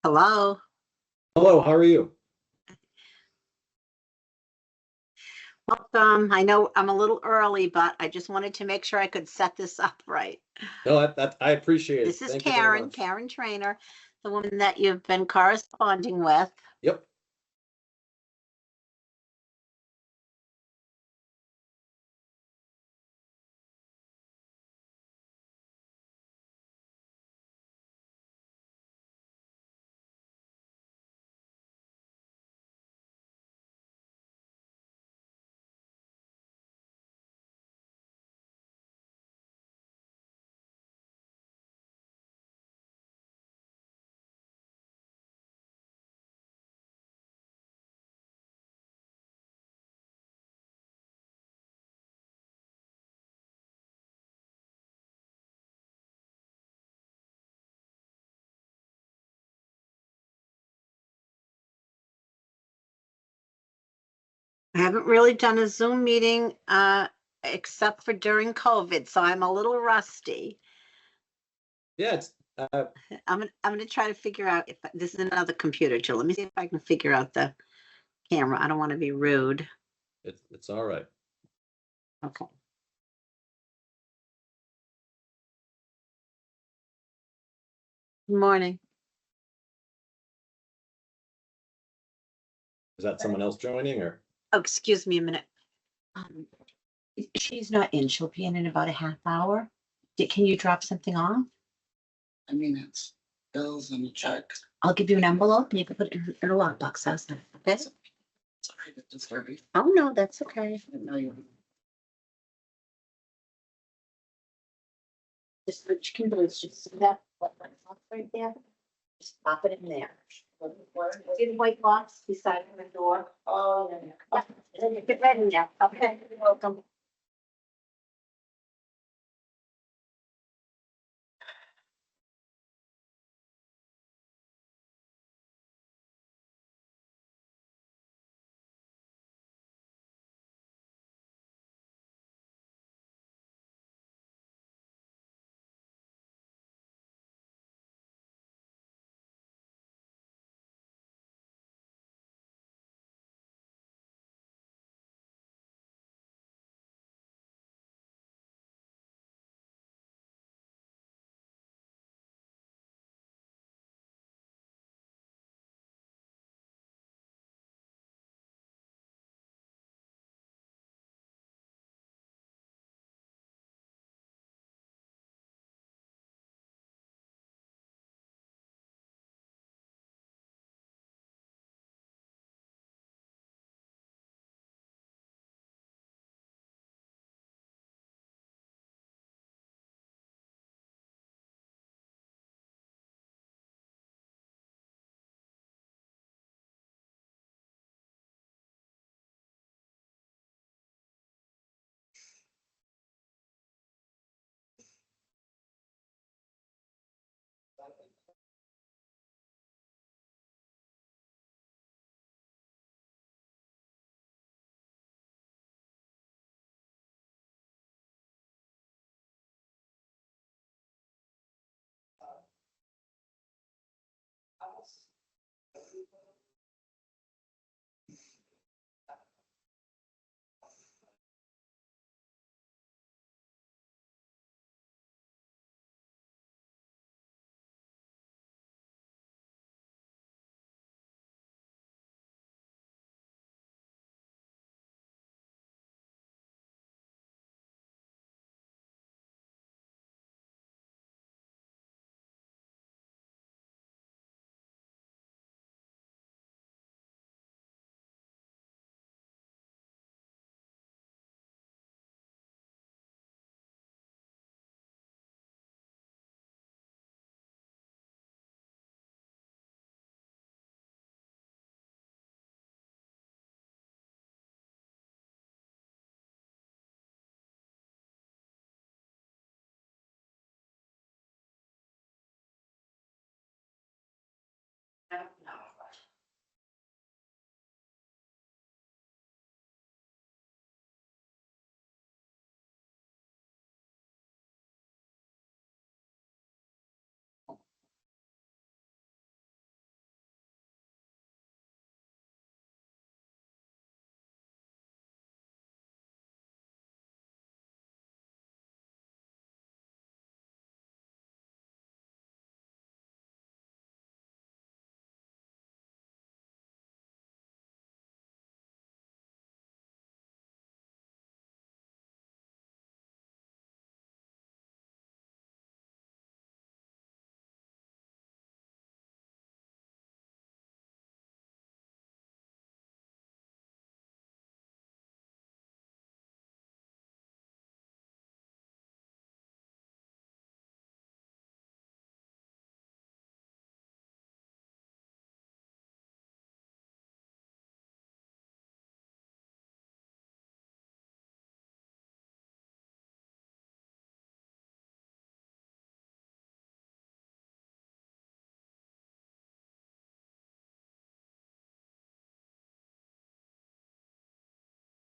Hello. Hello, how are you? Welcome. I know I'm a little early, but I just wanted to make sure I could set this up right. No, I appreciate it. This is Thank you very Karen, much. Karen Trainer, the woman that you've been corresponding with. Yep. I haven't really done a Zoom meeting except for during COVID, so I'm a little rusty. Yeah, it's I'm gonna try to figure out if this is another computer too. Let me see if I can figure out the camera. I don't want to be rude. it's all right. Okay. Good morning. Is that someone else joining or? Oh, excuse me a minute. Um, she's not in. She'll be in about a half hour. Can you drop something off? I mean, it's bills and a check. I'll give you an envelope and you can put it in a lockbox. How's that? Okay? Sorry to disturb you. Oh, no, that's okay. I didn't know you. Just what you can do is just see that white box right there. Just pop it in there. See the white box beside the door? Oh, Yeah, and then you get ready now. Okay, you're welcome.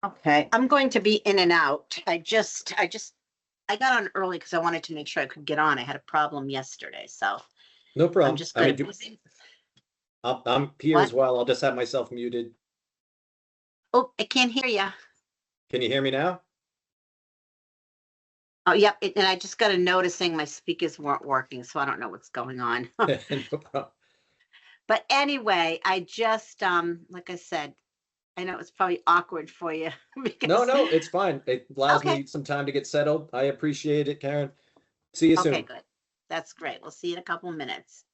Okay, I'm going to be in and out. I got on early because I wanted to make sure I could get on. I had a problem yesterday, so No I'm problem. just I mean, gonna. I'm here as What? well. I'll just have myself muted. Oh, I can't hear you. Can you hear me now? Oh, yep, and I just got a notice saying my speakers weren't working, so I don't know what's going on. No problem. But anyway, I just, like I said, I know it's probably awkward for you No, because, no, it's fine. It allows okay, me some time to get settled. I appreciate it, Karen. See you okay, soon. good. That's great. We'll see you in a couple minutes.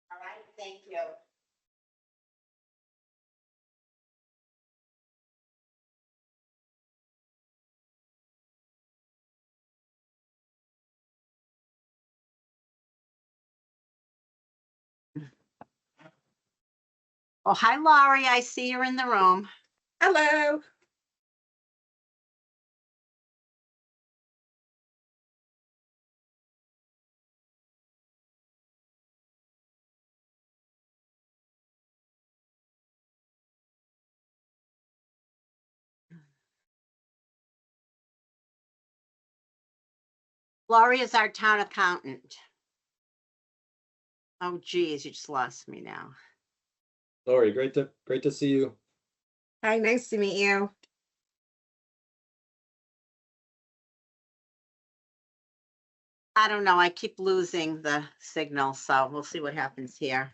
All right, thank you. Oh, hi, Laurie. I see you're in the room. Hello. Laurie is our town accountant. Oh, geez, you just lost me now. Lori, great to see you. Hi, nice to meet you. I don't know. I keep losing the signal, so we'll see what happens here.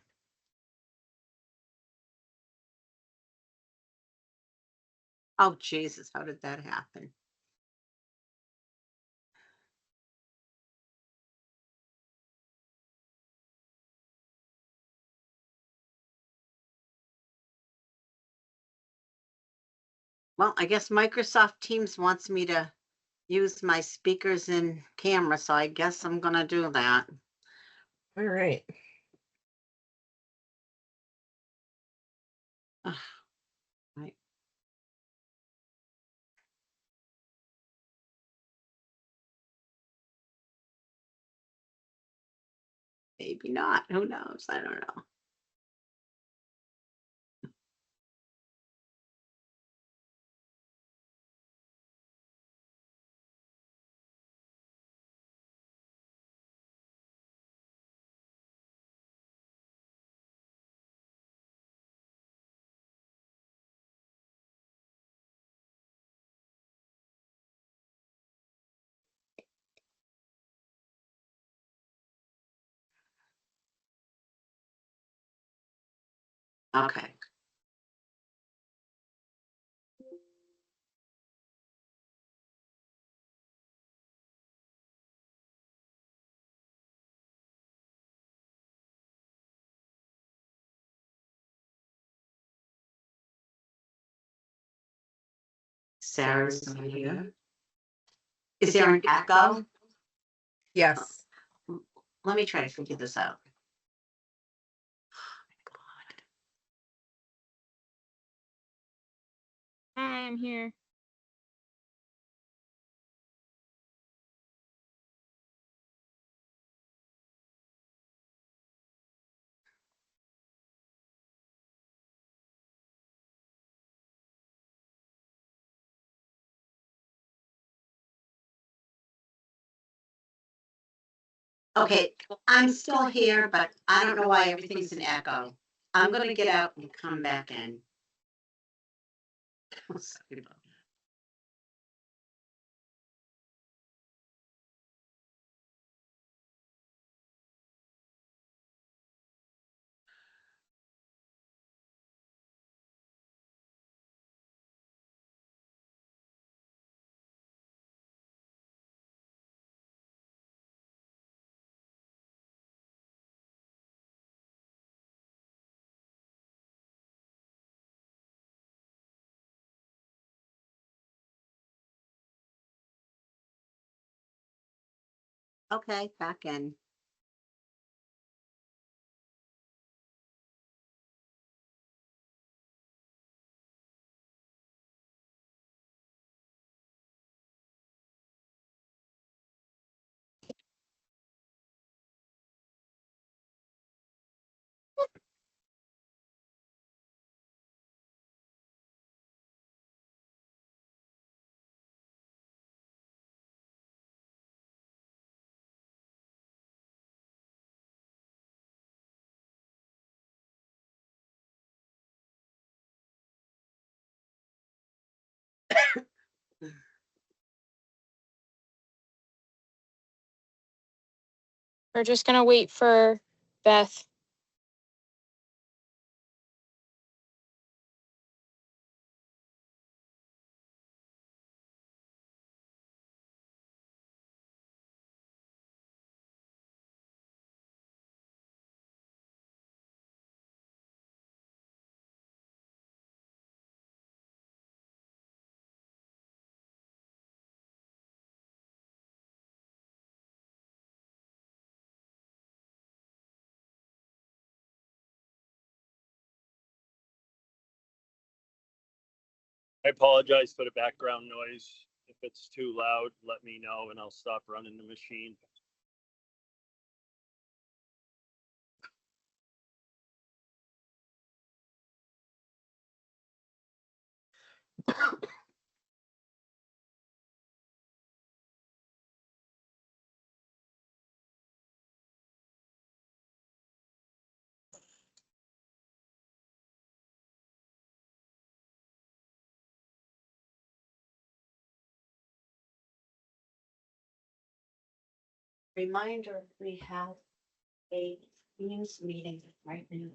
Oh, Jesus, how did that happen? Well, I guess Microsoft Teams wants me to use my speakers and camera, so I guess I'm gonna do that. All right. Ugh, right. Maybe not. Who knows? I don't know. Okay. Sarah's not here. Is there an echo? Yes. Let me try to figure this out. Hi, I'm here. Okay, I'm still here, but I don't know why everything's an echo. I'm gonna get out and come back in. Sorry about that. Okay, back in. We're just gonna wait for Beth. I apologize for the background noise. If it's too loud, let me know and I'll stop running the machine. Reminder, we have a news meeting right now.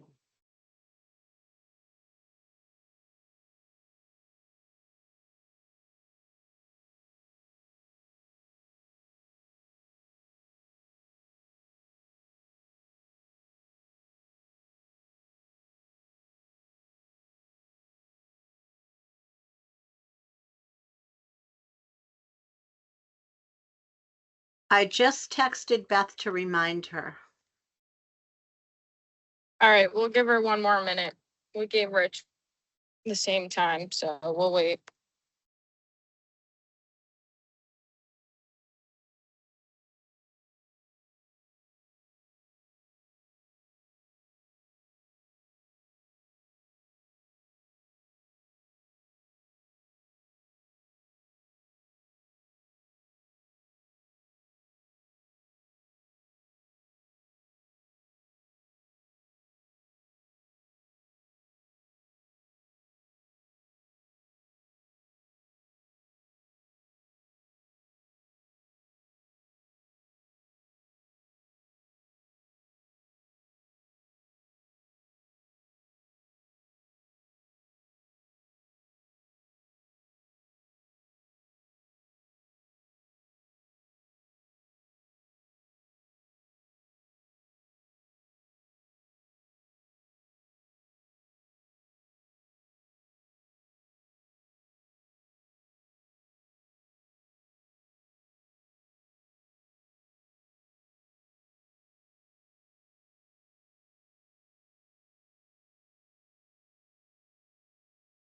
I just texted Beth to remind her. All right, we'll give her one more minute. We gave Rich the same time, so we'll wait.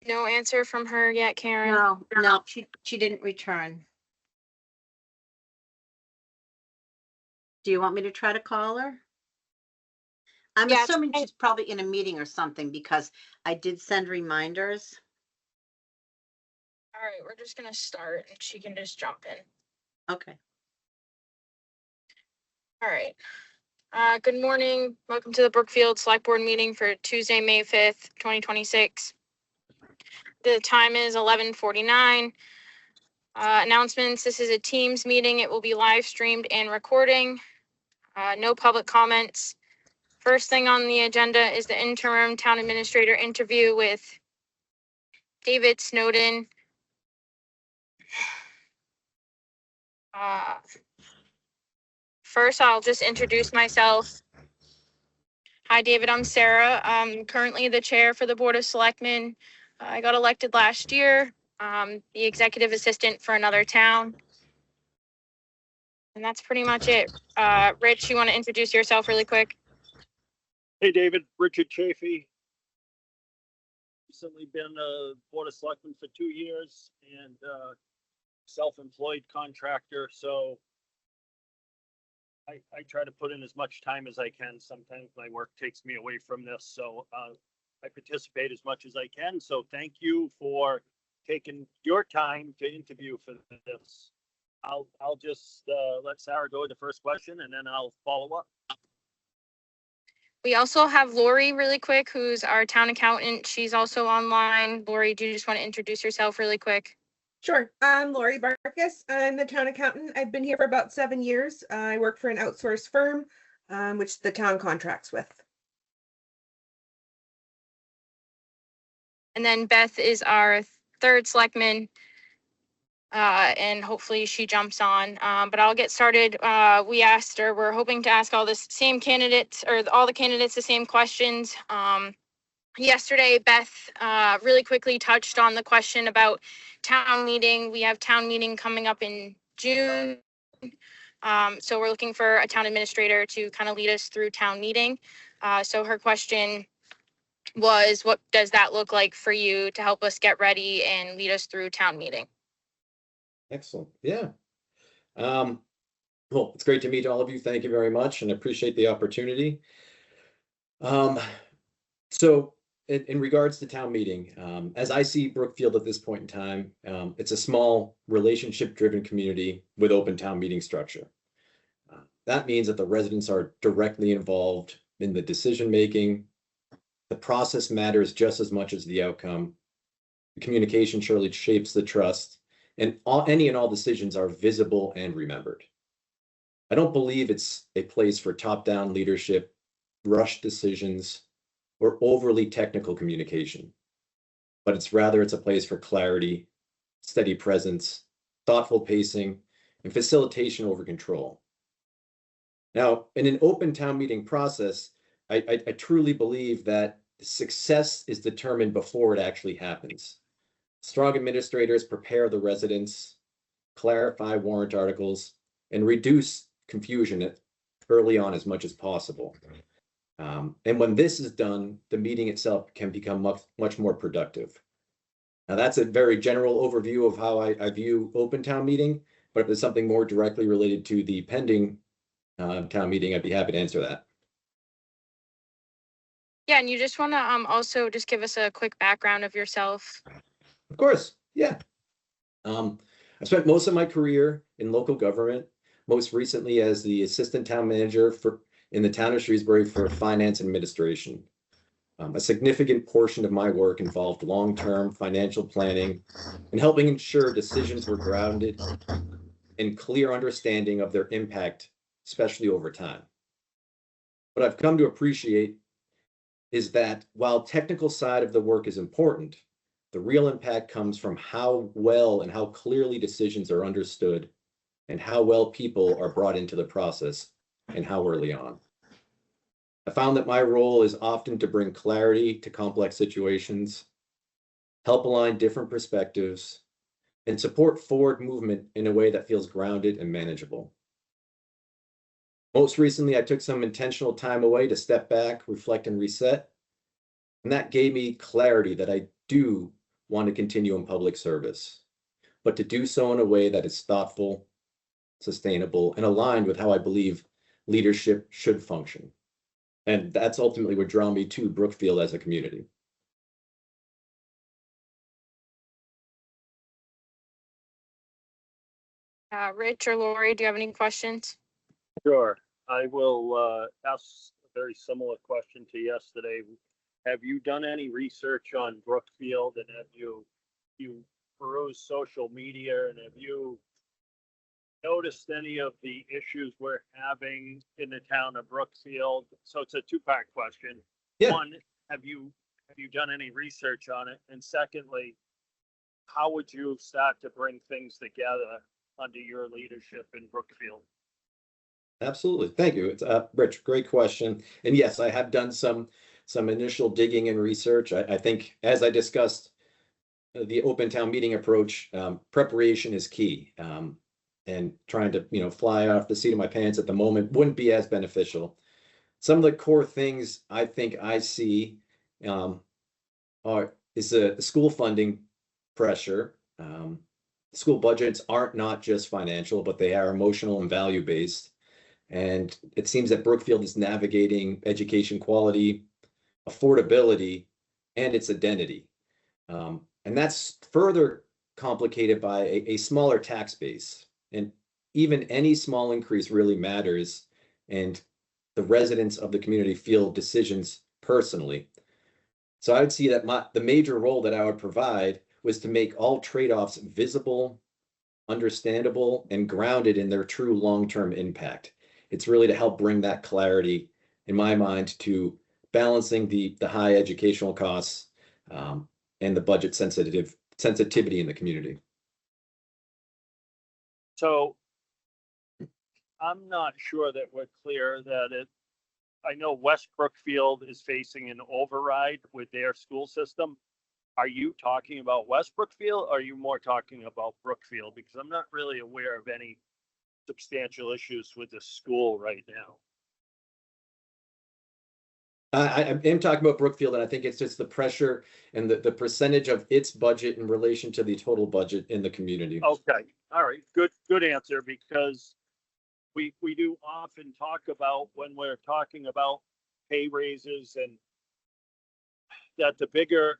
No answer from her yet, Karen. No, she didn't return. Do you want me to try to call her? I'm Yeah, assuming try- she's probably in a meeting or something because I did send reminders. All right, we're just gonna start and she can just jump in. Okay. All right. Good morning. Welcome to the Brookfield Select Board meeting for Tuesday, May 5th, 2026. The time is 11:49. Announcements. This is a Teams meeting. It will be live streamed and recording. No public comments. First thing on the agenda is the interim town administrator interview with David Snowden. First, I'll just introduce myself. Hi, David. I'm Sarah. I'm currently the chair for the Board of Selectmen. I got elected last year. The executive assistant for another town. And that's pretty much it. Rich, you want to introduce yourself really quick? Hey, David, Richard Chafee. Recently been a Board of Selectmen for 2 years and self-employed contractor. So I try to put in as much time as I can. Sometimes my work takes me away from this. So I participate as much as I can. So thank you for taking your time to interview for this. I'll just let Sarah go with the first question and then I'll follow up. We also have Lori really quick, who's our town accountant. She's also online. Lori, do you just want to introduce yourself really quick? Sure. I'm Lori Barkus. I'm the town accountant. I've been here for about 7 years. I work for an outsourced firm, which the town contracts with. And then Beth is our third selectman. And hopefully she jumps on. But I'll get started. We're hoping to ask all the same candidates or all the candidates the same questions. Yesterday, Beth really quickly touched on the question about town meeting. We have town meeting coming up in June. So we're looking for a town administrator to kind of lead us through town meeting. So her question was, what does that look like for you to help us get ready and lead us through town meeting? Excellent. Yeah. Well, it's great to meet all of you. Thank you very much and appreciate the opportunity. So in regards to town meeting, as I see Brookfield at this point in time, it's a small relationship-driven community with open town meeting structure. That means that the residents are directly involved in the decision-making. The process matters just as much as the outcome. The communication surely shapes the trust, and any and all decisions are visible and remembered. I don't believe it's a place for top-down leadership, rushed decisions, or overly technical communication, but it's a place for clarity, steady presence, thoughtful pacing, and facilitation over control. Now, in an open town meeting process, I truly believe that success is determined before it actually happens. Strong administrators prepare the residents, clarify warrant articles, and reduce confusion early on as much as possible. And when this is done, the meeting itself can become much more productive. Now, that's a very general overview of how I view open town meeting, but if there's something more directly related to the pending town meeting, I'd be happy to answer that. Yeah, and you just want to also just give us a quick background of yourself. Of course, yeah. I spent most of my career in local government, most recently as the assistant town manager in the town of Shrewsbury for finance and administration. A significant portion of my work involved long-term financial planning and helping ensure decisions were grounded in clear understanding of their impact, especially over time. What I've come to appreciate is that while technical side of the work is important, the real impact comes from how well and how clearly decisions are understood and how well people are brought into the process and how early on. I found that my role is often to bring clarity to complex situations, help align different perspectives, and support forward movement in a way that feels grounded and manageable. Most recently, I took some intentional time away to step back, reflect, and reset. And that gave me clarity that I do want to continue in public service, but to do so in a way that is thoughtful, sustainable, and aligned with how I believe leadership should function. And that's ultimately what drew me to Brookfield as a community. Rich or Lori, do you have any questions? Sure. I will ask a very similar question to yesterday. Have you done any research on Brookfield, and have you perused social media, and have you noticed any of the issues we're having in the town of Brookfield? So it's a two-part question. Yeah. One, have you done any research on it? And secondly, how would you start to bring things together under your leadership in Brookfield? Absolutely. Thank you. It's Rich, great question. And yes, I have done some initial digging and research. I think, as I discussed, the open town meeting approach, preparation is key. And trying to fly off the seat of my pants at the moment wouldn't be as beneficial. Some of the core things I think I see is the school funding pressure. School budgets aren't not just financial, but they are emotional and value based. And it seems that Brookfield is navigating education quality, affordability, and its identity. And that's further complicated by a smaller tax base. And even any small increase really matters. And the residents of the community feel decisions personally. So I would see that the major role that I would provide was to make all trade-offs visible, understandable, and grounded in their true long-term impact. It's really to help bring that clarity, in my mind, to balancing the high educational costs and the budget sensitivity in the community. So I'm not sure that we're clear that I know West Brookfield is facing an override with their school system. Are you talking about West Brookfield, or are you more talking about Brookfield? Because I'm not really aware of any substantial issues with the school right now. I am talking about Brookfield, and I think it's just the pressure and the percentage of its budget in relation to the total budget in the community. Okay, all right, good answer, because we do often talk about, when we're talking about pay raises, and that the bigger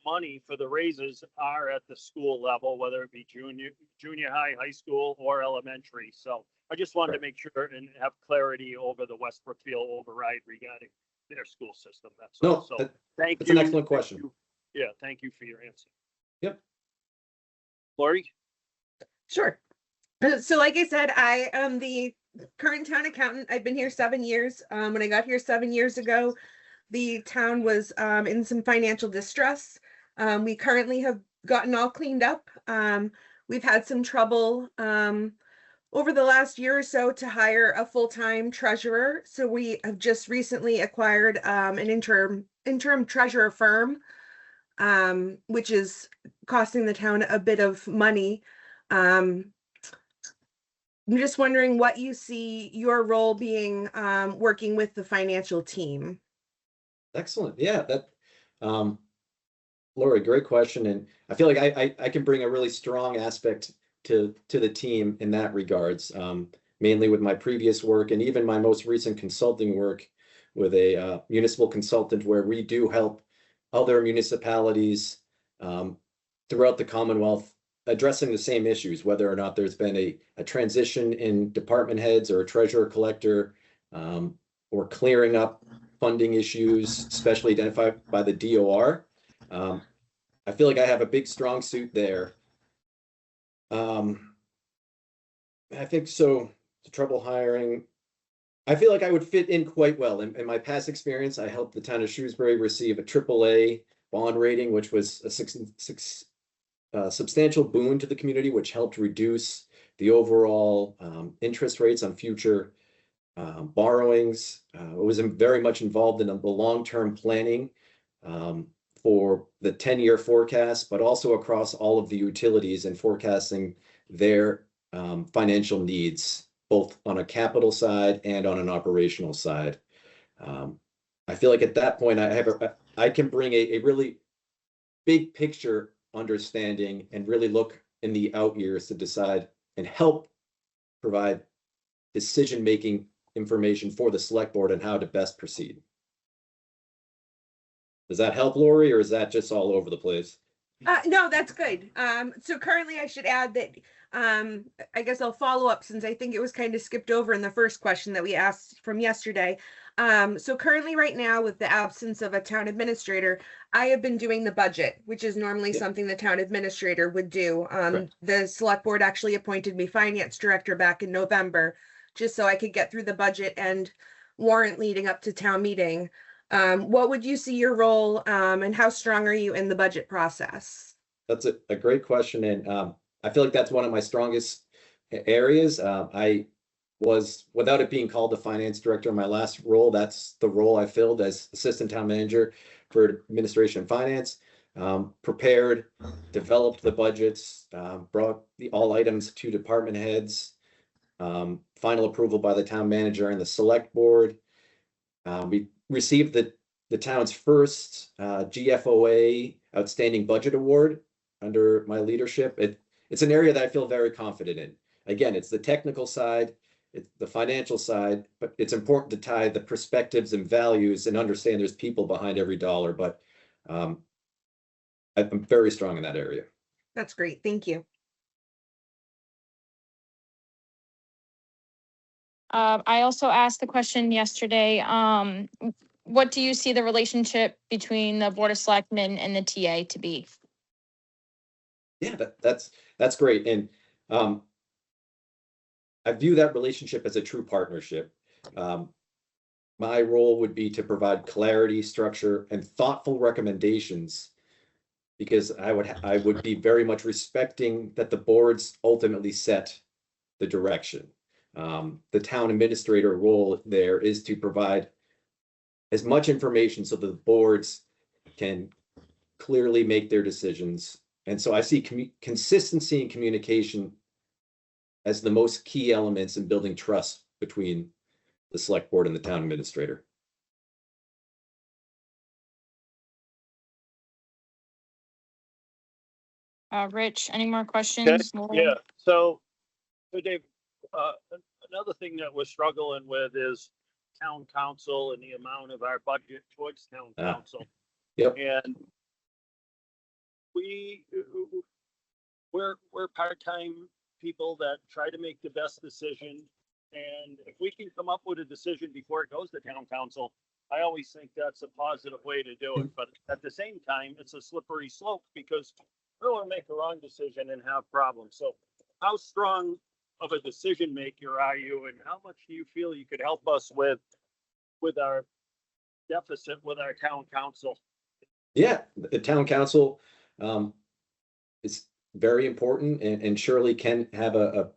money for the raises are at the school level, whether it be junior high, high school, or elementary. So I just wanted to make sure and have clarity over the West Brookfield override regarding their school system. That's all. So thank you. That's an excellent question. Yeah, thank you for your answer. Yep. Lori? Sure. So like I said, I am the current town accountant. I've been here 7 years. When I got here 7 years ago, the town was in some financial distress. We currently have gotten all cleaned up. We've had some trouble over the last year or so to hire a full-time treasurer. So we have just recently acquired an interim treasurer firm, which is costing the town a bit of money. I'm just wondering what you see your role being, working with the financial team. Excellent. Yeah, um, Lori, great question. And I feel like I can bring a really strong aspect to the team in that regards, mainly with my previous work and even my most recent consulting work with a municipal consultant where we do help other municipalities throughout the Commonwealth addressing the same issues, whether or not there's been a transition in department heads or a treasurer collector, or clearing up funding issues, especially identified by the DOR. I feel like I have a big strong suit there. I think so. The trouble hiring. I feel like I would fit in quite well. In my past experience, I helped the town of Shrewsbury receive a AAA bond rating, which was a substantial boon to the community, which helped reduce the overall interest rates on future borrowings. I was very much involved in the long-term planning for the 10-year forecast, but also across all of the utilities and forecasting their financial needs, both on a capital side and on an operational side. I feel like at that point, I can bring a really big picture understanding and really look in the out years to decide and help provide decision-making information for the select board and how to best proceed. Does that help, Lori, or is that just all over the place? No, that's good. So currently I should add that, I guess I'll follow up since I think it was kind of skipped over in the first question that we asked from yesterday. So currently right now, with the absence of a town administrator, I have been doing the budget, which is normally Yeah. something the town administrator would do. Correct. The select board actually appointed me finance director back in November, just so I could get through the budget and warrant leading up to town meeting. What would you see your role, and how strong are you in the budget process? That's a great question. And I feel like that's one of my strongest areas. I was, without it being called the finance director in my last role, that's the role I filled as assistant town manager for administration and finance. Prepared, developed the budgets, brought all items to department heads, final approval by the town manager and the select board. We received the town's first GFOA Outstanding Budget Award under my leadership. It's an area that I feel very confident in. Again, it's the technical side, it's the financial side, but it's important to tie the perspectives and values and understand there's people behind every dollar. But I'm very strong in that area. That's great. Thank you. I also asked the question yesterday, what do you see the relationship between the Board of Selectmen and the TA to be? Yeah, that's great. And I view that relationship as a true partnership. My role would be to provide clarity, structure, and thoughtful recommendations because I would be very much respecting that the boards ultimately set the direction. The town administrator role there is to provide as much information so that the boards can clearly make their decisions. And so I see consistency and communication as the most key elements in building trust between the select board and the town administrator. Rich, any more questions? Laura? Yeah, so Dave, another thing that we're struggling with is town council and the amount of our budget towards town council. Yep. And we're part-time people that try to make the best decision. And if we can come up with a decision before it goes to town council, I always think that's a positive way to do it. But at the same time, it's a slippery slope because we'll make a wrong decision and have problems. So how strong of a decision maker are you, and how much do you feel you could help us with our deficit with our town council? Yeah, the town council is very important and surely can have a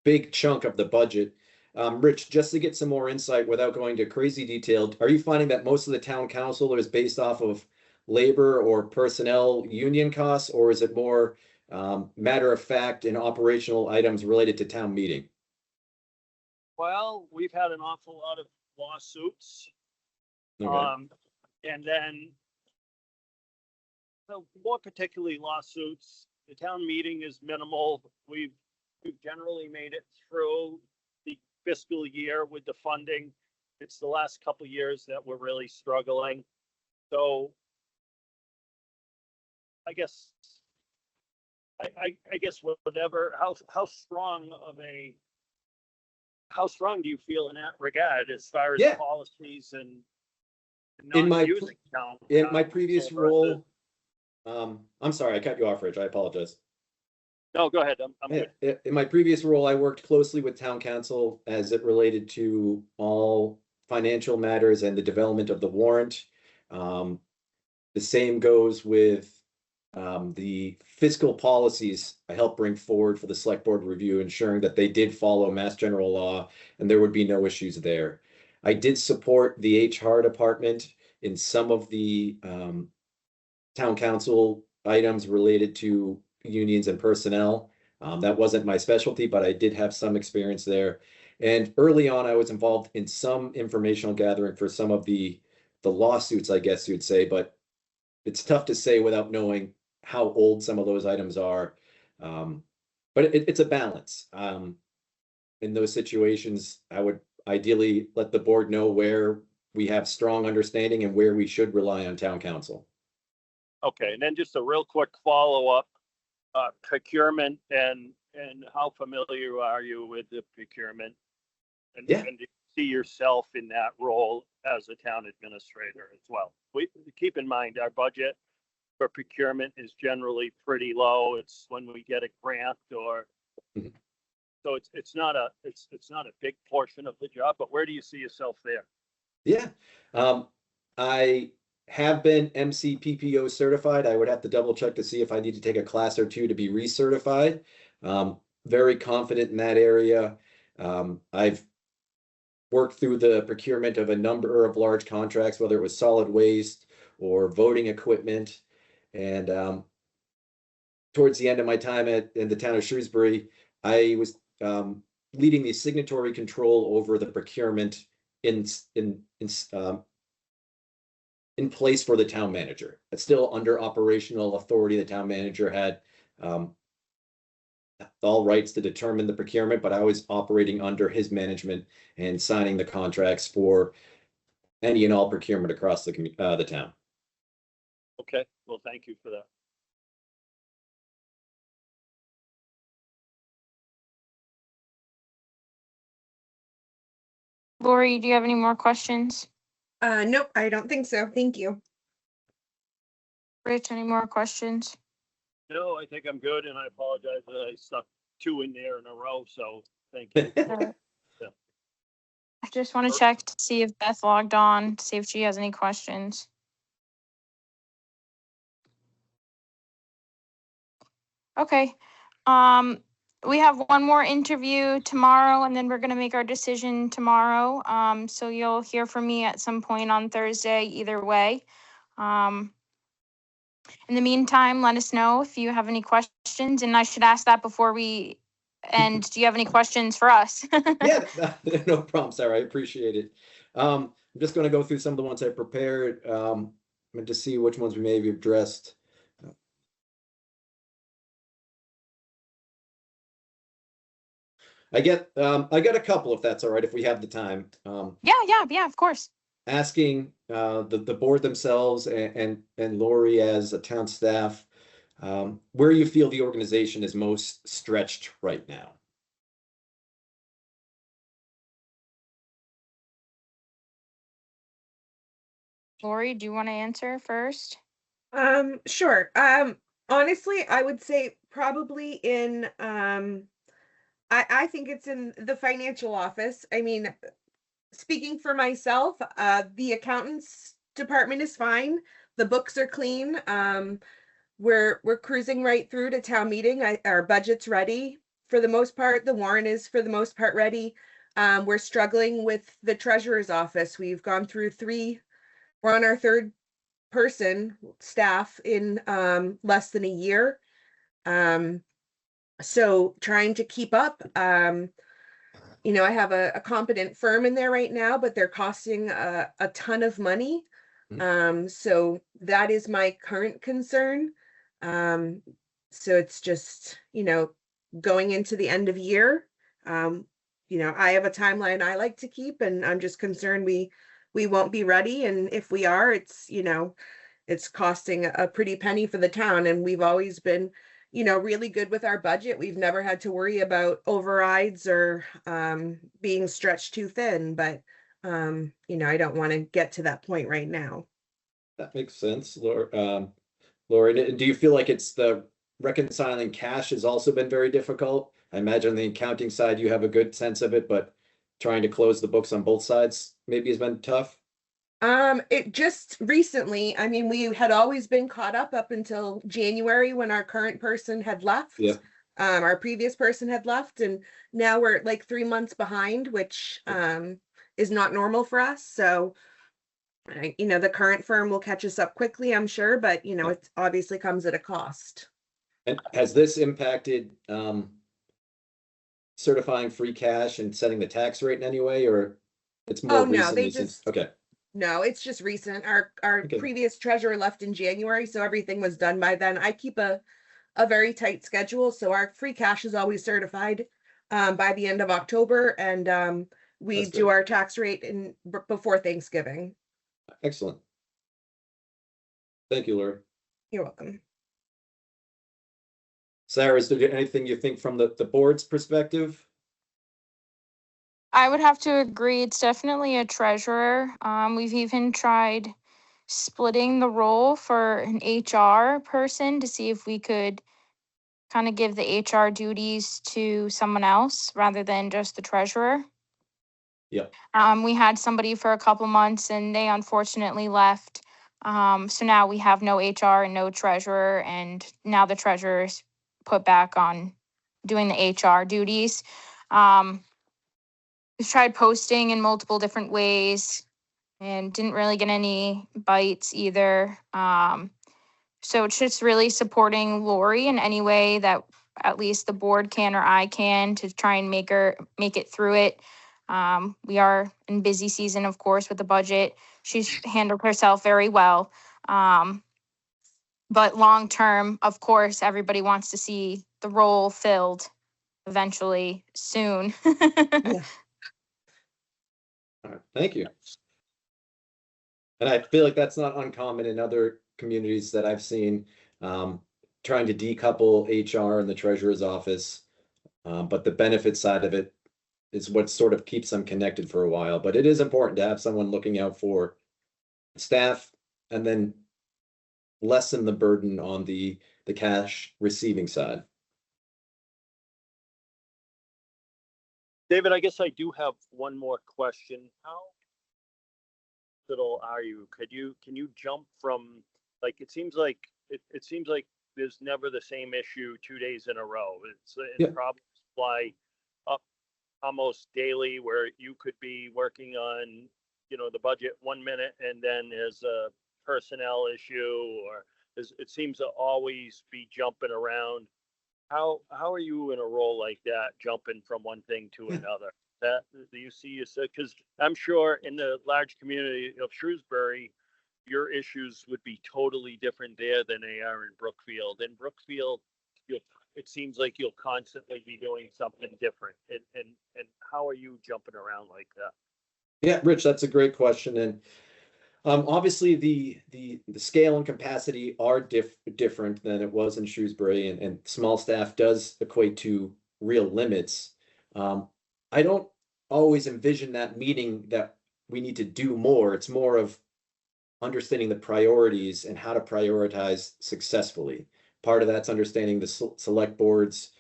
big chunk of the budget. Rich, just to get some more insight without going to crazy detail, are you finding that most of the town council is based off of labor or personnel union costs, or is it more matter of fact and operational items related to town meeting? Well, we've had an awful lot of lawsuits. Okay. And then, so more particularly lawsuits, the town meeting is minimal. We've generally made it through the fiscal year with the funding. It's the last couple of years that we're really struggling. So I guess, I guess whatever, how strong do you feel in that regard as far as Yeah. policies and In not my using town? In my previous council versus- role, I'm sorry, I cut you off, Rich. I apologize. No, go ahead. I'm good. In my previous role, I worked closely with town council as it related to all financial matters and the development of the warrant. The same goes with the fiscal policies I helped bring forward for the select board review, ensuring that they did follow mass general law and there would be no issues there. I did support the HR department in some of the town council items related to unions and personnel. That wasn't my specialty, but I did have some experience there. And early on, I was involved in some informational gathering for some of the lawsuits, I guess you'd say, but it's tough to say without knowing how old some of those items are. But it's a balance. In those situations, I would ideally let the board know where we have strong understanding and where we should rely on town council. Okay, and then just a real quick follow-up, procurement and how familiar are you with the procurement? And, Yeah. and do you see yourself in that role as a town administrator as well? We keep in mind our budget for procurement is generally pretty low. It's when we get a grant or Mhm. so it's not a big portion of the job, but where do you see yourself there? Yeah. I have been MCPPO certified. I would have to double check to see if I need to take a class or two to be recertified. Very confident in that area. I've worked through the procurement of a number of large contracts, whether it was solid waste or voting equipment. And towards the end of my time in the town of Shrewsbury, I was leading the signatory control over the procurement in place for the town manager. It's still under operational authority. The town manager had all rights to determine the procurement, but I was operating under his management and signing the contracts for any and all procurement across the town. Okay, well, thank you for that. Lori, do you have any more questions? Nope, I don't think so. Thank you. Rich, any more questions? No, I think I'm good, and I apologize that I stuck two in there in a row, so thank you. I just want to check to see if Beth logged on, to see if she has any questions. Okay, we have one more interview tomorrow and then we're gonna make our decision tomorrow. So you'll hear from me at some point on Thursday, either way. In the meantime, let us know if you have any questions, and I should ask that before we end. Do you have any questions for us? Yeah, no problem, Sarah. I appreciate it. I'm just going to go through some of the ones I prepared and to see which ones we may have addressed. I got a couple, if that's all right, if we have the time. Yeah, of course. Asking the board themselves and Lori as a town staff, where you feel the organization is most stretched right now. Lori, do you want to answer first? Sure. Honestly, I would say probably in I think it's in the financial office. I mean, speaking for myself, the accountants department is fine. The books are clean. We're cruising right through to town meeting. Our budget's ready for the most part. The warrant is for the most part ready. We're struggling with the treasurer's office. We've gone through we're on our third person staff in less than a year. So trying to keep up. I have a competent firm in there right now, but they're costing a ton of money. So that is my current concern. Um, so it's just, going into the end of year. I have a timeline I like to keep, and I'm just concerned we won't be ready. And if we are, it's costing a pretty penny for the town. And we've always been, really good with our budget. We've never had to worry about overrides or being stretched too thin, but I don't want to get to that point right now. That makes sense, Laura. Laura, and do you feel like it's the reconciling cash has also been very difficult? I imagine on the accounting side, you have a good sense of it, but trying to close the books on both sides maybe has been tough. It just recently, I mean, we had always been caught up until January when our current person had left. Yeah. Our previous person had left, and now we're like 3 months behind, which is not normal for us. So, the current firm will catch us up quickly, I'm sure, but it obviously comes at a cost. And has this impacted certifying free cash and setting the tax rate in any way, or it's more Oh, no, recently they since, just, okay, no, it's just recent. Our Okay. previous treasurer left in January, so everything was done by then. I keep a very tight schedule, so our free cash is always certified by the end of October, and we That's do good. our tax rate before Thanksgiving. Excellent. Thank you, Laura. You're welcome. Sarah, is there anything you think from the board's perspective? I would have to agree. It's definitely a treasurer. We've even tried splitting the role for an HR person to see if we could kind of give the HR duties to someone else rather than just the treasurer. Yep. We had somebody for a couple months and they unfortunately left. So now we have no HR and no treasurer, and now the treasurer's put back on doing the HR duties. We've tried posting in multiple different ways and didn't really get any bites either. So it's just really supporting Lori in any way that at least the board can or I can to try and make it through it. We are in busy season, of course, with the budget. She's handled herself very well. But long term, of course, everybody wants to see the role filled eventually soon. Yeah. All right, thank you. And I feel like that's not uncommon in other communities that I've seen, trying to decouple HR and the treasurer's office. But the benefit side of it is what sort of keeps them connected for a while. But it is important to have someone looking out for staff and then lessen the burden on the cash receiving side. David, I guess I do have one more question. How little are you? Can you jump from, like, it seems like there's never the same issue 2 days in a row. Yeah. Problems fly up almost daily, where you could be working on, the budget 1 minute and then there's a personnel issue, or it seems to always be jumping around. How are you in a role like that, jumping from one thing to another? Do you see yourself? Because I'm sure in the large community of Shrewsbury, your issues would be totally different there than they are in Brookfield. In Brookfield, it seems like you'll constantly be doing something different. And how are you jumping around like that? Yeah, Rich, that's a great question. And obviously the scale and capacity are different than it was in Shrewsbury, and small staff does equate to real limits. I don't always envision that meaning that we need to do more. It's more of understanding the priorities and how to prioritize successfully. Part of that's understanding the select board's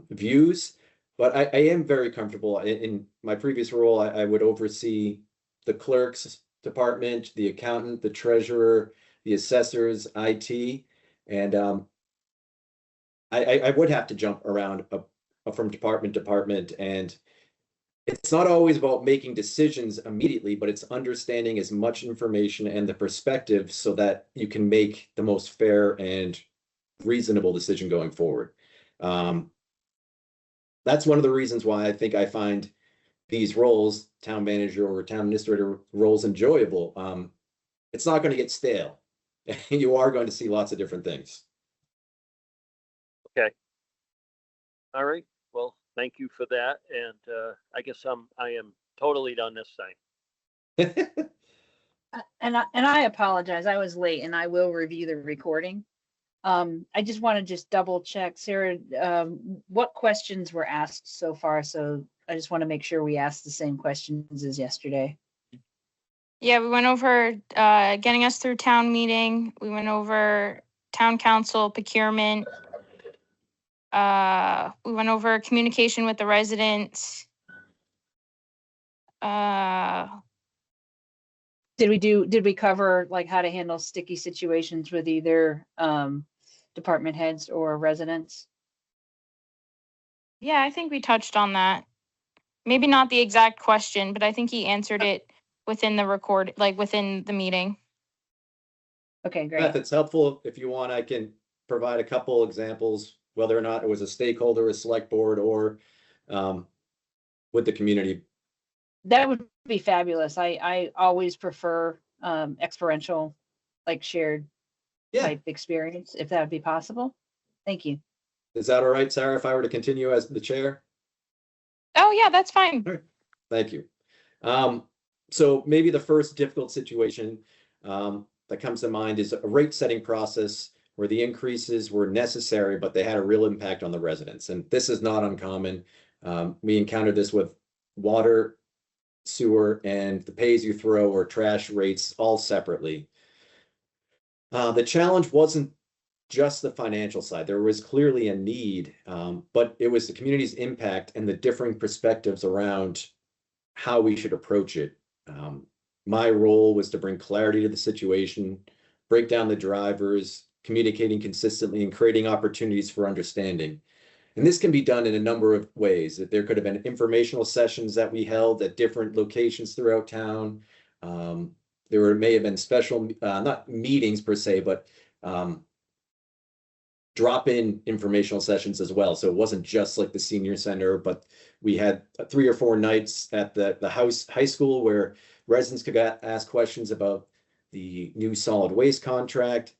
views, but I am very comfortable. In my previous role, I would oversee the clerk's department, the accountant, the treasurer, the assessors, IT, and I would have to jump around from department to department, and it's not always about making decisions immediately, but it's understanding as much information and the perspective so that you can make the most fair and reasonable decision going forward. That's one of the reasons why I think I find these roles, town manager or town administrator roles, enjoyable, it's not going to get stale. You are going to see lots of different things. All right, well, thank you for that, and I guess I am totally done this time. And I apologize, I was late and I will review the recording. I just want to just double check, Sarah, what questions were asked so far? So I just want to make sure we asked the same questions as yesterday. Yeah, we went over getting us through town meeting. We went over town council procurement. We went over communication with the residents. Did we cover like how to handle sticky situations with either department heads or residents? Yeah, I think we touched on that. Maybe not the exact question, but I think he answered it within the record, like within the meeting. Okay, If great. it's helpful, if you want, I can provide a couple examples, whether or not it was a stakeholder, a select board, or with the community. That would be fabulous. I always prefer experiential, like shared Yeah, type experience, if that would be possible. Thank you. is that all right, Sarah, if I were to continue as the chair? Oh, yeah, that's fine. Thank you. So maybe the first difficult situation that comes to mind is a rate setting process where the increases were necessary, but they had a real impact on the residents. And this is not uncommon. We encountered this with water, sewer, and the pay-as-you-throw or trash rates all separately. The challenge wasn't just the financial side. There was clearly a need, but it was the community's impact and the differing perspectives around how we should approach it. My role was to bring clarity to the situation, break down the drivers, communicating consistently, and creating opportunities for understanding. And this can be done in a number of ways. There could have been informational sessions that we held at different locations throughout town. There may have been special, not meetings per se, but drop-in informational sessions as well. So it wasn't just like the senior center, but we had 3 or 4 nights at the high school where residents could ask questions about the new solid waste contract.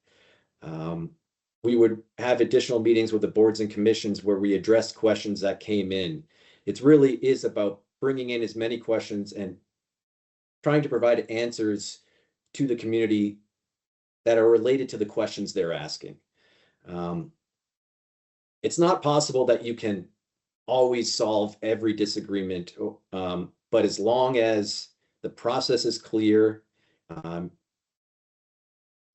We would have additional meetings with the boards and commissions where we addressed questions that came in. It really is about bringing in as many questions and trying to provide answers to the community that are related to the questions they're asking. It's not possible that you can always solve every disagreement, but as long as the process is clear,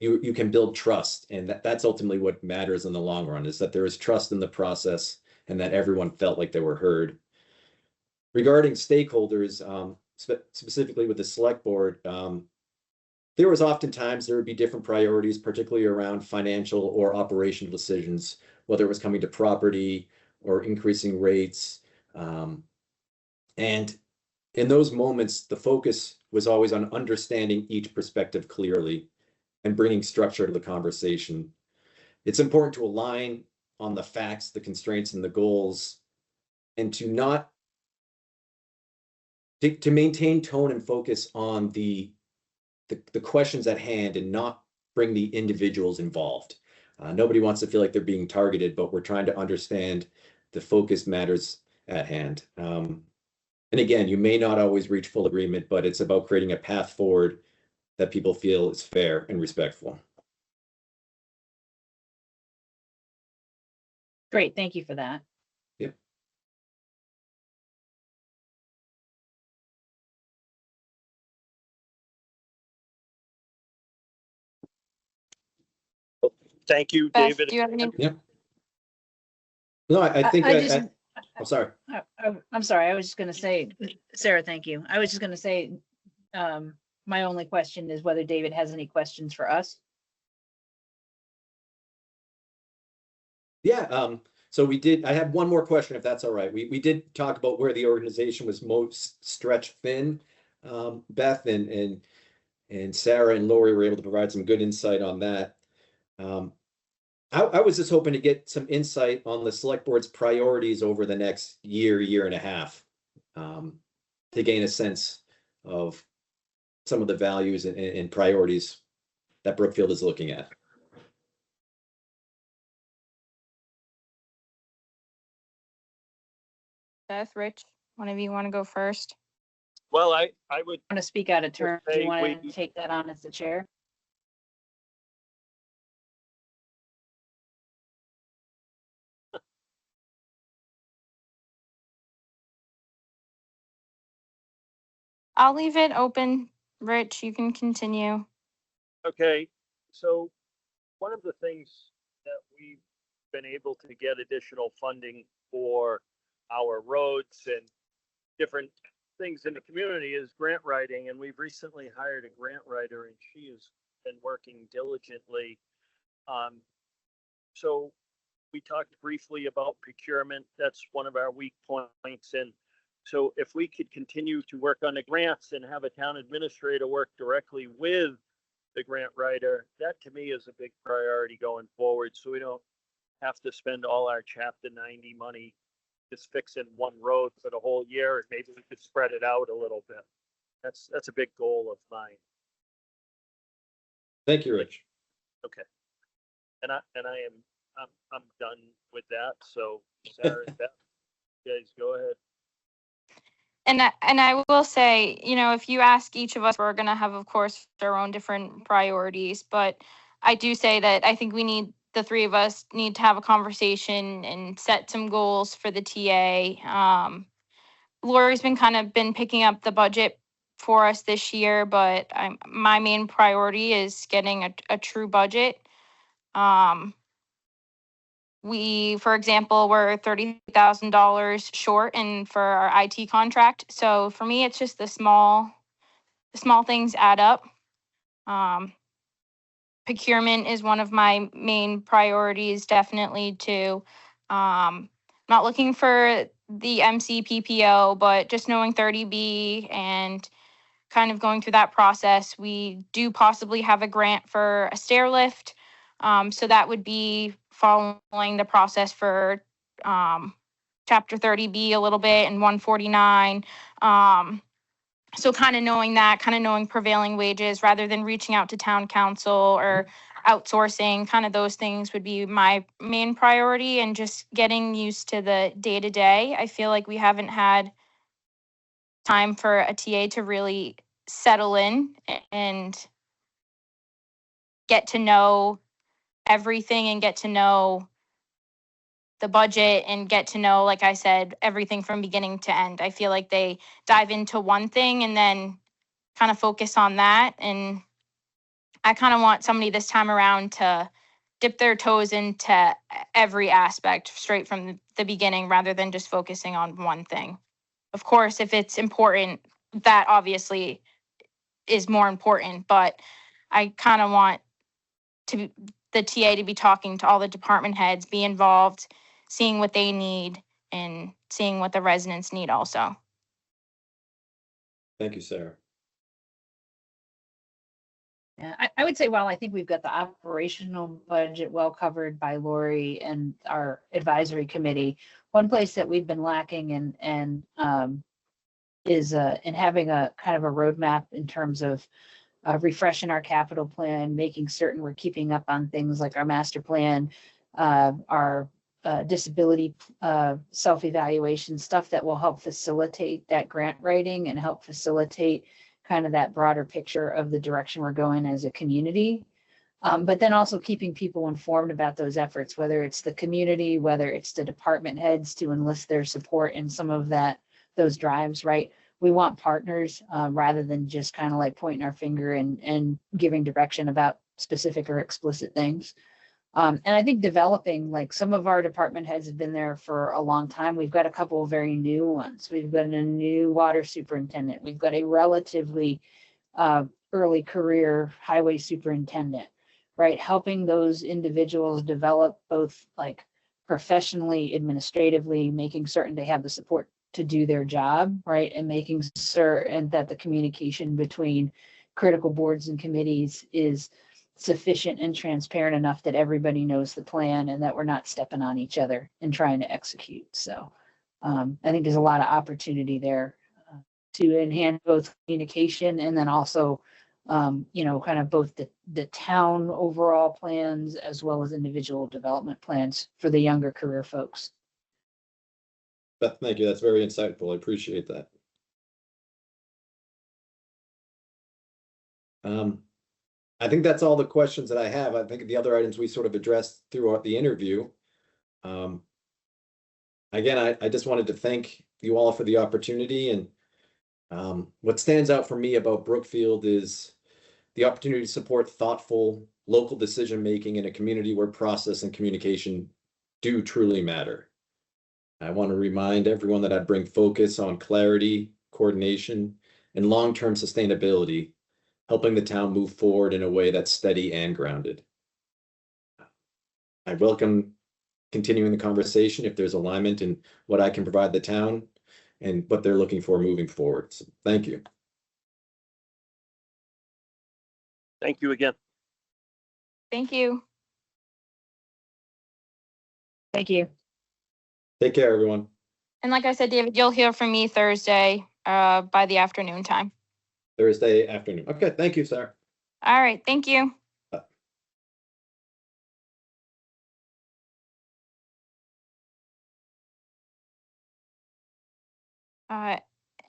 you can build trust, and that's ultimately what matters in the long run, is that there is trust in the process and that everyone felt like they were heard. Regarding stakeholders, specifically with the select board, there was oftentimes there would be different priorities, particularly around financial or operational decisions, whether it was coming to property or increasing rates. And in those moments, the focus was always on understanding each perspective clearly and bringing structure to the conversation. It's important to align on the facts, the constraints, and the goals, and to maintain tone and focus on the questions at hand and not bring the individuals involved. Nobody wants to feel like they're being targeted, but we're trying to understand the focus matters at hand. And again, you may not always reach full agreement, but it's about creating a path forward that people feel is fair and respectful. Great, thank you for that. Yep. Thank you, Beth, David. do you have any? Yep. No, I think I'm sorry. I'm sorry, I was just gonna say, Sarah, thank you. I was just gonna say, my only question is whether David has any questions for us. Yeah, so I have one more question, if that's all right. We did talk about where the organization was most stretched thin. Beth and Sarah and Lori were able to provide some good insight on that. I was just hoping to get some insight on the select board's priorities over the next year and a half. to gain a sense of some of the values and priorities that Brookfield is looking at. Beth, Rich, one of you want to go first? Well, I would Want to speak out of turn? Do say you want we- to take that on as the chair? I'll leave it open. Rich, you can continue. Okay, so one of the things that we've been able to get additional funding for our roads and different things in the community is grant writing, and we've recently hired a grant writer, and she has been working diligently. So we talked briefly about procurement. That's one of our weak points, and so if we could continue to work on the grants and have a town administrator work directly with the grant writer, that to me is a big priority going forward. So we don't have to spend all our chapter 90 money just fixing one road for the whole year. And maybe we could spread it out a little bit. That's a big goal of mine. Thank you, Rich. Okay. And I'm done with that. So Sarah and Beth, you guys go ahead. And I will say, you know, if you ask each of us, we're going to have, of course, our own different priorities. But I do say that I think the three of us need to have a conversation and set some goals for the TA. Lori's been picking up the budget for us this year, but my main priority is getting a true budget. We, for example, were $30,000 short for our IT contract. So for me, it's just the small things add up. Procurement is one of my main priorities, definitely too. Not looking for the MC PPO, but just knowing 30B and kind of going through that process. We do possibly have a grant for a stair lift. So that would be following the process for Chapter 30B a little bit and 149. So kind of knowing that, kind of knowing prevailing wages rather than reaching out to town council or outsourcing, kind of those things would be my main priority, and just getting used to the day to day. I feel like we haven't had time for a TA to really settle in and get to know everything and get to know the budget and get to know, like I said, everything from beginning to end. I feel like they dive into one thing and then kind of focus on that. And I kind of want somebody this time around to dip their toes into every aspect straight from the beginning rather than just focusing on one thing. Of course, if it's important, that obviously is more important, but I kind of want the TA to be talking to all the department heads, be involved, seeing what they need and seeing what the residents need also. Thank you, Sarah. Yeah, I would say, well, I think we've got the operational budget well covered by Lori and our advisory committee. One place that we've been lacking is in having a kind of a roadmap in terms of refreshing our capital plan, making certain we're keeping up on things like our master plan, our disability self-evaluation, stuff that will help facilitate that grant writing and help facilitate kind of that broader picture of the direction we're going as a community. But then also keeping people informed about those efforts, whether it's the community, whether it's the department heads to enlist their support in some of those drives, right? We want partners rather than just kind of like pointing our finger and giving direction about specific or explicit things. And I think developing, like, some of our department heads have been there for a long time. We've got a couple of very new ones. We've got a new water superintendent. We've got a relatively early career highway superintendent, right? Helping those individuals develop both like professionally, administratively, making certain they have the support to do their job, right? And making certain that the communication between critical boards and committees is sufficient and transparent enough that everybody knows the plan and that we're not stepping on each other and trying to execute. So I think there's a lot of opportunity there to enhance both communication and then also, kind of both the town overall plans as well as individual development plans for the younger career folks. Beth, thank you. That's very insightful. I appreciate that. I think that's all the questions that I have. I think the other items we sort of addressed throughout the interview. Again, I just wanted to thank you all for the opportunity, and what stands out for me about Brookfield is the opportunity to support thoughtful local decision-making in a community where process and communication do truly matter. I want to remind everyone that I bring focus on clarity, coordination, and long-term sustainability, helping the town move forward in a way that's steady and grounded. I welcome continuing the conversation if there's alignment in what I can provide the town and what they're looking for moving forward. So, thank you. Thank you again. Thank you. Thank you. Take care, everyone. And like I said, David, you'll hear from me Thursday, by the afternoon time. Thursday afternoon. Okay, thank you, Sarah. All right, thank you.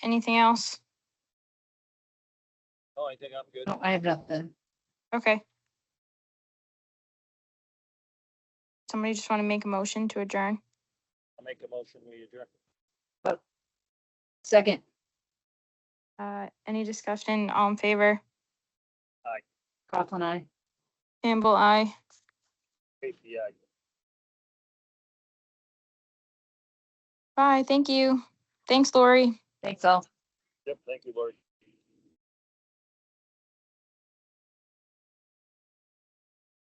Anything else? Oh, I think I'm good. No, I have nothing. Okay. Somebody just want to make a motion to adjourn? I'll make a motion, we adjourn. Second, Any discussion? All in favor? Coughlin, aye. Campbell, aye. KPI. Bye, thank you. Thanks, Lori. Thanks all. Yep, thank you, Lori.